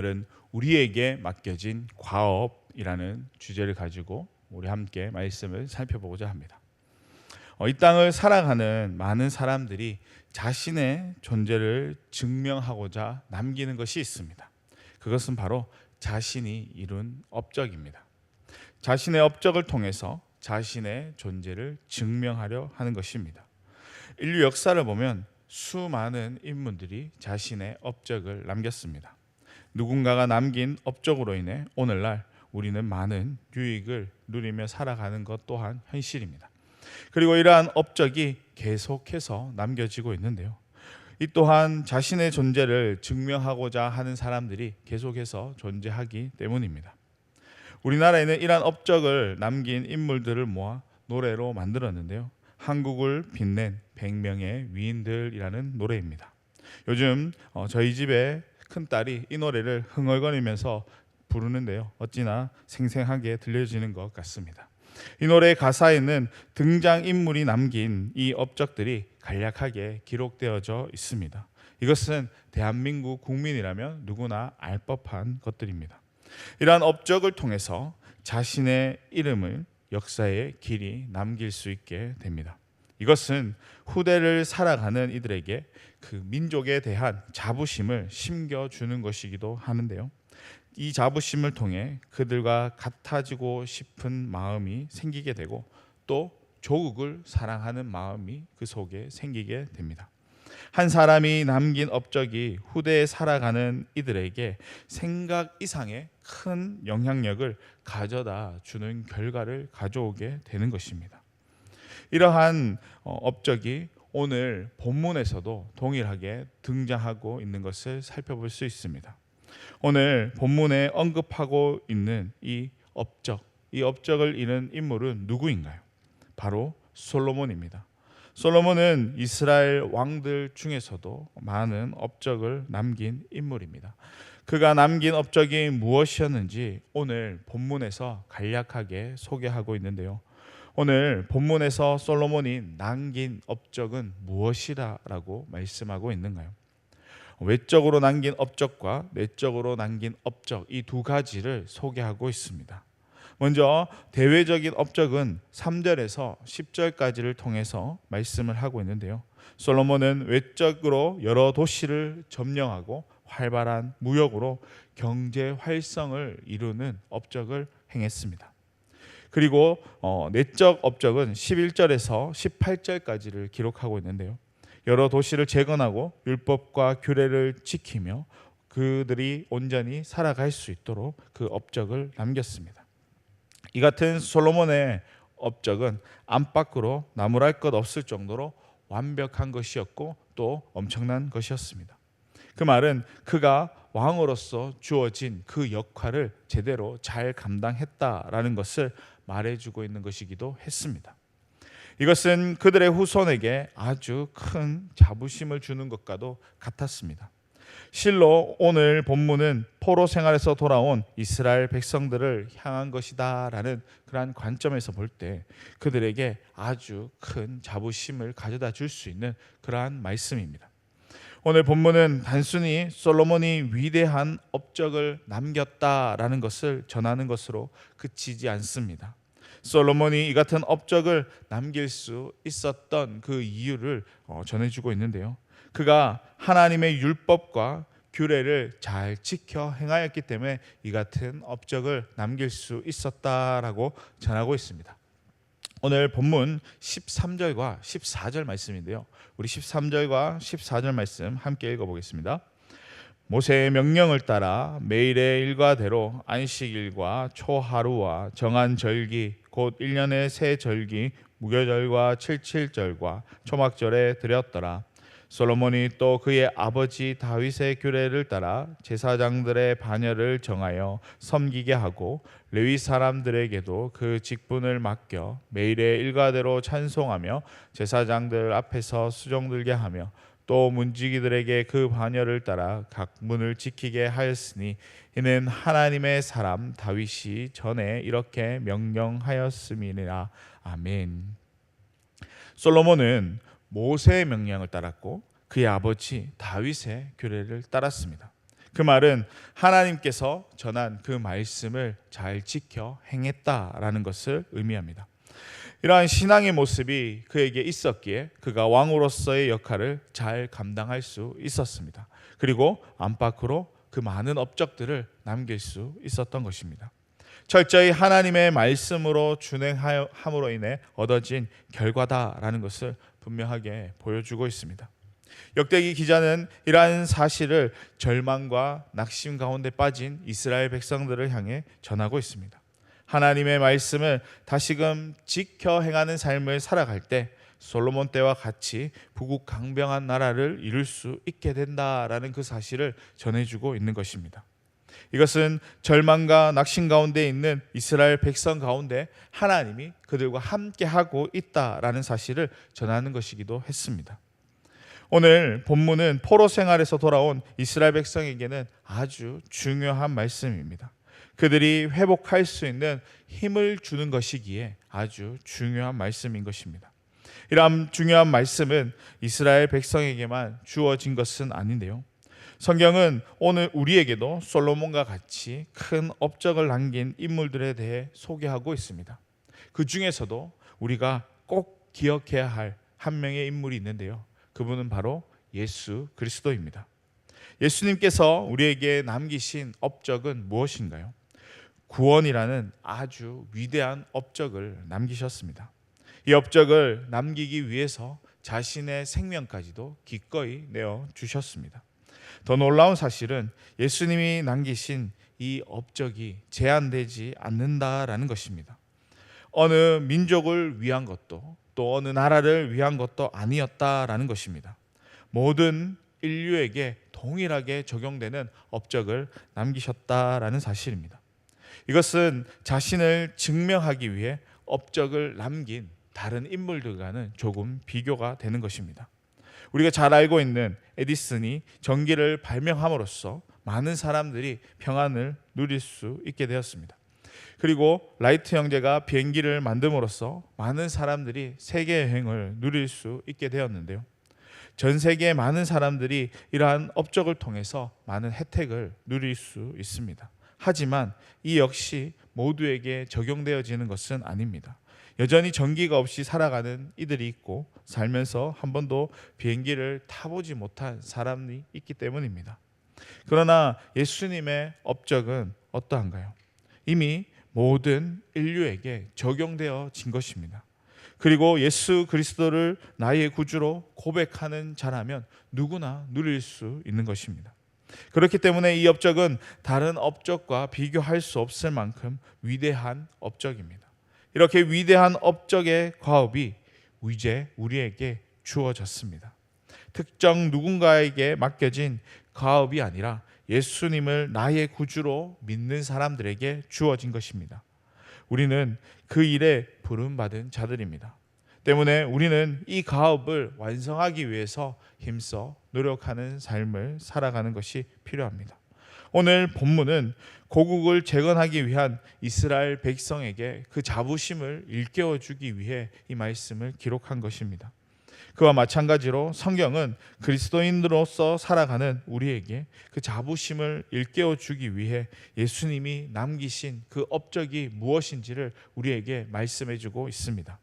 오늘은 우리에게 맡겨진 과업이라는 주제를 가지고 우리 함께 말씀을 살펴보고자 합니다. 이 땅을 살아가는 많은 사람들이 자신의 존재를 증명하고자 남기는 것이 있습니다. 그것은 바로 자신이 이룬 업적입니다. 자신의 업적을 통해서 자신의 존재를 증명하려 하는 것입니다. 인류 역사를 보면 수많은 인물들이 자신의 업적을 남겼습니다. 누군가가 남긴 업적으로 인해 오늘날 우리는 많은 유익을 누리며 살아가는 것 또한 현실입니다. 그리고 이러한 업적이 계속해서 남겨지고 있는데요. 이 또한 자신의 존재를 증명하고자 하는 사람들이 계속해서 존재하기 때문입니다. 우리나라에는 이러한 업적을 남긴 인물들을 모아 노래로 만들었는데요. 한국을 빛낸 100명의 위인들이라는 노래입니다. 요즘 저희 집에 큰딸이 이 노래를 흥얼거리면서 부르는데요. 어찌나 생생하게 들려지는 것 같습니다. 이 노래의 가사에는 등장인물이 남긴 이 업적들이 간략하게 기록되어져 있습니다. 이것은 대한민국 국민이라면 누구나 알 법한 것들입니다. 이러한 업적을 통해서 자신의 이름을 역사의 길이 남길 수 있게 됩니다. 이것은 후대를 살아가는 이들에게 그 민족에 대한 자부심을 심겨주는 것이기도 하는데요. 이 자부심을 통해 그들과 같아지고 싶은 마음이 생기게 되고 또 조국을 사랑하는 마음이 그 속에 생기게 됩니다. 한 사람이 남긴 업적이 후대에 살아가는 이들에게 생각 이상의 큰 영향력을 가져다 주는 결과를 가져오게 되는 것입니다. 이러한 업적이 오늘 본문에서도 동일하게 등장하고 있는 것을 살펴볼 수 있습니다. 오늘 본문에 언급하고 있는 이 업적을 이룬 인물은 누구인가요? 바로 솔로몬입니다. 솔로몬은 이스라엘 왕들 중에서도 많은 업적을 남긴 인물입니다. 그가 남긴 업적이 무엇이었는지 오늘 본문에서 간략하게 소개하고 있는데요. 오늘 본문에서 솔로몬이 남긴 업적은 무엇이라고 말씀하고 있는가요? 외적으로 남긴 업적과 내적으로 남긴 업적, 이 두 가지를 소개하고 있습니다. 먼저 대외적인 업적은 3절에서 10절까지를 통해서 말씀을 하고 있는데요. 솔로몬은 외적으로 여러 도시를 점령하고 활발한 무역으로 경제 활성을 이루는 업적을 행했습니다. 그리고 내적 업적은 11절에서 18절까지를 기록하고 있는데요. 여러 도시를 재건하고 율법과 규례를 지키며 그들이 온전히 살아갈 수 있도록 그 업적을 남겼습니다. 이 같은 솔로몬의 업적은 안팎으로 나무랄 것 없을 정도로 완벽한 것이었고 또 엄청난 것이었습니다. 그 말은 그가 왕으로서 주어진 그 역할을 제대로 잘 감당했다라는 것을 말해주고 있는 것이기도 했습니다. 이것은 그들의 후손에게 아주 큰 자부심을 주는 것과도 같았습니다. 실로 오늘 본문은 포로 생활에서 돌아온 이스라엘 백성들을 향한 것이다라는 그러한 관점에서 볼 때 그들에게 아주 큰 자부심을 가져다 줄 수 있는 그러한 말씀입니다. 오늘 본문은 단순히 솔로몬이 위대한 업적을 남겼다라는 것을 전하는 것으로 그치지 않습니다. 솔로몬이 이 같은 업적을 남길 수 있었던 그 이유를 전해주고 있는데요. 그가 하나님의 율법과 규례를 잘 지켜 행하였기 때문에 이 같은 업적을 남길 수 있었다라고 전하고 있습니다. 오늘 본문 13절과 14절 말씀인데요. 우리 13절과 14절 말씀 함께 읽어보겠습니다. 모세의 명령을 따라 매일의 일과대로 안식일과 초하루와 정한 절기 곧 1년의 새 절기 무교절과 칠칠절과 초막절에 드렸더라. 솔로몬이 또 그의 아버지 다윗의 규례를 따라 제사장들의 반열을 정하여 섬기게 하고 레위 사람들에게도 그 직분을 맡겨 매일의 일과대로 찬송하며 제사장들 앞에서 수종 들게 하며 또 문지기들에게 그 반열을 따라 각 문을 지키게 하였으니 이는 하나님의 사람 다윗이 전에 이렇게 명령하였음이니라. 아멘. 솔로몬은 모세의 명령을 따랐고 그의 아버지 다윗의 규례를 따랐습니다. 그 말은 하나님께서 전한 그 말씀을 잘 지켜 행했다라는 것을 의미합니다. 이러한 신앙의 모습이 그에게 있었기에 그가 왕으로서의 역할을 잘 감당할 수 있었습니다. 그리고 안팎으로 그 많은 업적들을 남길 수 있었던 것입니다. 철저히 하나님의 말씀으로 준행함으로 인해 얻어진 결과다라는 것을 분명하게 보여주고 있습니다. 역대기 기자는 이러한 사실을 절망과 낙심 가운데 빠진 이스라엘 백성들을 향해 전하고 있습니다. 하나님의 말씀을 다시금 지켜 행하는 삶을 살아갈 때 솔로몬 때와 같이 부국강병한 나라를 이룰 수 있게 된다라는 그 사실을 전해주고 있는 것입니다. 이것은 절망과 낙심 가운데 있는 이스라엘 백성 가운데 하나님이 그들과 함께하고 있다라는 사실을 전하는 것이기도 했습니다. 오늘 본문은 포로 생활에서 돌아온 이스라엘 백성에게는 아주 중요한 말씀입니다. 그들이 회복할 수 있는 힘을 주는 것이기에 아주 중요한 말씀인 것입니다. 이러한 중요한 말씀은 이스라엘 백성에게만 주어진 것은 아닌데요. 성경은 오늘 우리에게도 솔로몬과 같이 큰 업적을 남긴 인물들에 대해 소개하고 있습니다. 그 중에서도 우리가 꼭 기억해야 할 한 명의 인물이 있는데요. 그분은 바로 예수 그리스도입니다. 예수님께서 우리에게 남기신 업적은 무엇인가요? 구원이라는 아주 위대한 업적을 남기셨습니다. 이 업적을 남기기 위해서 자신의 생명까지도 기꺼이 내어 주셨습니다. 더 놀라운 사실은 예수님이 남기신 이 업적이 제한되지 않는다라는 것입니다. 어느 민족을 위한 것도 또 어느 나라를 위한 것도 아니었다라는 것입니다. 모든 인류에게 동일하게 적용되는 업적을 남기셨다라는 사실입니다. 이것은 자신을 증명하기 위해 업적을 남긴 다른 인물들과는 조금 비교가 되는 것입니다. 우리가 잘 알고 있는 에디슨이 전기를 발명함으로써 많은 사람들이 평안을 누릴 수 있게 되었습니다. 그리고 라이트 형제가 비행기를 만듦으로써 많은 사람들이 세계 여행을 누릴 수 있게 되었는데요. 전 세계의 많은 사람들이 이러한 업적을 통해서 많은 혜택을 누릴 수 있습니다. 하지만 이 역시 모두에게 적용되어지는 것은 아닙니다. 여전히 전기가 없이 살아가는 이들이 있고 살면서 한 번도 비행기를 타보지 못한 사람이 있기 때문입니다. 그러나 예수님의 업적은 어떠한가요? 이미 모든 인류에게 적용되어진 것입니다. 그리고 예수 그리스도를 나의 구주로 고백하는 자라면 누구나 누릴 수 있는 것입니다. 그렇기 때문에 이 업적은 다른 업적과 비교할 수 없을 만큼 위대한 업적입니다. 이렇게 위대한 업적의 과업이 이제 우리에게 주어졌습니다. 특정 누군가에게 맡겨진 과업이 아니라 예수님을 나의 구주로 믿는 사람들에게 주어진 것입니다. 우리는 그 일에 부름받은 자들입니다. 때문에 우리는 이 가업을 완성하기 위해서 힘써 노력하는 삶을 살아가는 것이 필요합니다. 오늘 본문은 고국을 재건하기 위한 이스라엘 백성에게 그 자부심을 일깨워 주기 위해 이 말씀을 기록한 것입니다. 그와 마찬가지로 성경은 그리스도인으로서 살아가는 우리에게 그 자부심을 일깨워 주기 위해 예수님이 남기신 그 업적이 무엇인지를 우리에게 말씀해 주고 있습니다.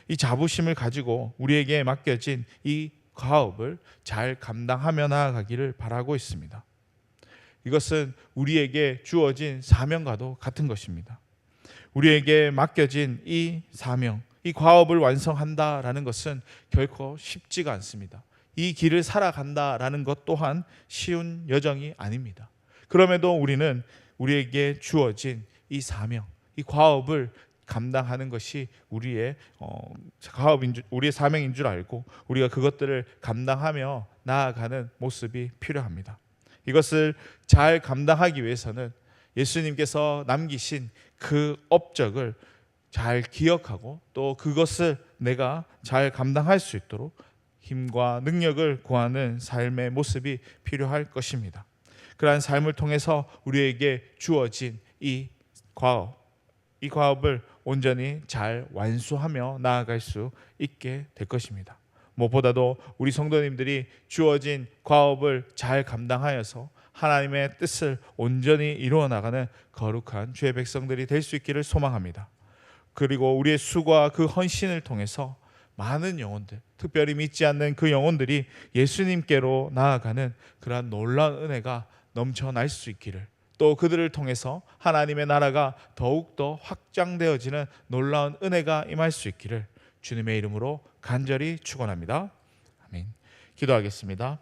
이 자부심을 가지고 우리에게 맡겨진 이 과업을 잘 감당하며 나아가기를 바라고 있습니다. 이것은 우리에게 주어진 사명과도 같은 것입니다. 우리에게 맡겨진 이 사명, 이 과업을 완성한다라는 것은 결코 쉽지가 않습니다. 이 길을 살아간다라는 것 또한 쉬운 여정이 아닙니다. 그럼에도 우리는 우리에게 주어진 이 사명, 이 과업을 감당하는 것이 우리의 우리의 사명인 줄 알고 우리가 그것들을 감당하며 나아가는 모습이 필요합니다. 이것을 잘 감당하기 위해서는 예수님께서 남기신 그 업적을 잘 기억하고 또 그것을 내가 잘 감당할 수 있도록 힘과 능력을 구하는 삶의 모습이 필요할 것입니다. 그러한 삶을 통해서 우리에게 주어진 이 과업을 온전히 잘 완수하며 나아갈 수 있게 될 것입니다. 무엇보다도 우리 성도님들이 주어진 과업을 잘 감당하여서 하나님의 뜻을 온전히 이루어 나가는 거룩한 주의 백성들이 될 수 있기를 소망합니다. 그리고 우리의 수고와 그 헌신을 통해서 많은 영혼들, 특별히 믿지 않는 그 영혼들이 예수님께로 나아가는 그러한 놀라운 은혜가 넘쳐날 수 있기를, 또 그들을 통해서 하나님의 나라가 더욱더 확장되어지는 놀라운 은혜가 임할 수 있기를 주님의 이름으로 간절히 축원합니다. 아멘. 기도하겠습니다.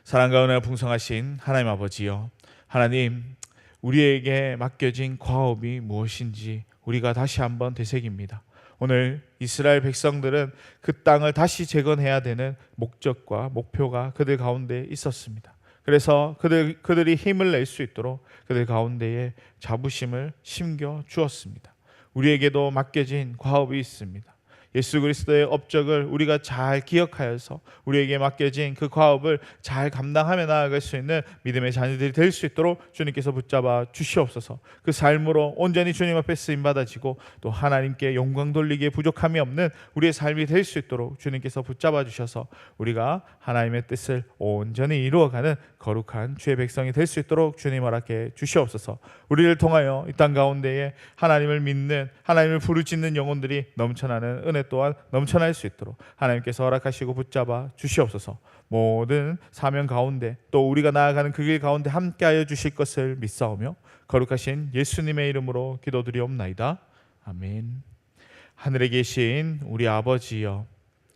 사랑과 은혜가 풍성하신 하나님 아버지여, 하나님, 우리에게 맡겨진 과업이 무엇인지 우리가 다시 한번 되새깁니다. 오늘 이스라엘 백성들은 그 땅을 다시 재건해야 되는 목적과 목표가 그들 가운데 있었습니다. 그래서 그들이 힘을 낼 수 있도록 그들 가운데에 자부심을 심겨 주었습니다. 우리에게도 맡겨진 과업이 있습니다. 예수 그리스도의 업적을 우리가 잘 기억하여서 우리에게 맡겨진 그 과업을 잘 감당하며 나아갈 수 있는 믿음의 자녀들이 될 수 있도록 주님께서 붙잡아 주시옵소서. 그 삶으로 온전히 주님 앞에 쓰임 받아지고 또 하나님께 영광 돌리기에 부족함이 없는 우리의 삶이 될 수 있도록 주님께서 붙잡아 주셔서 우리가 하나님의 뜻을 온전히 이루어가는 거룩한 주의 백성이 될 수 있도록 주님 허락해 주시옵소서. 우리를 통하여 이 땅 가운데에 하나님을 믿는, 하나님을 부르짖는 영혼들이 넘쳐나는 은혜 또한 넘쳐날 수 있도록 하나님께서 허락하시고 붙잡아 주시옵소서. 모든 사명 가운데 또 우리가 나아가는 그 길 가운데 함께하여 주실 것을 믿사오며 거룩하신 예수님의 이름으로 기도드리옵나이다. 아멘. 하늘에 계신 우리 아버지여,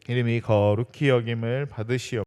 이름이 거룩히 여김을 받으시옵소서.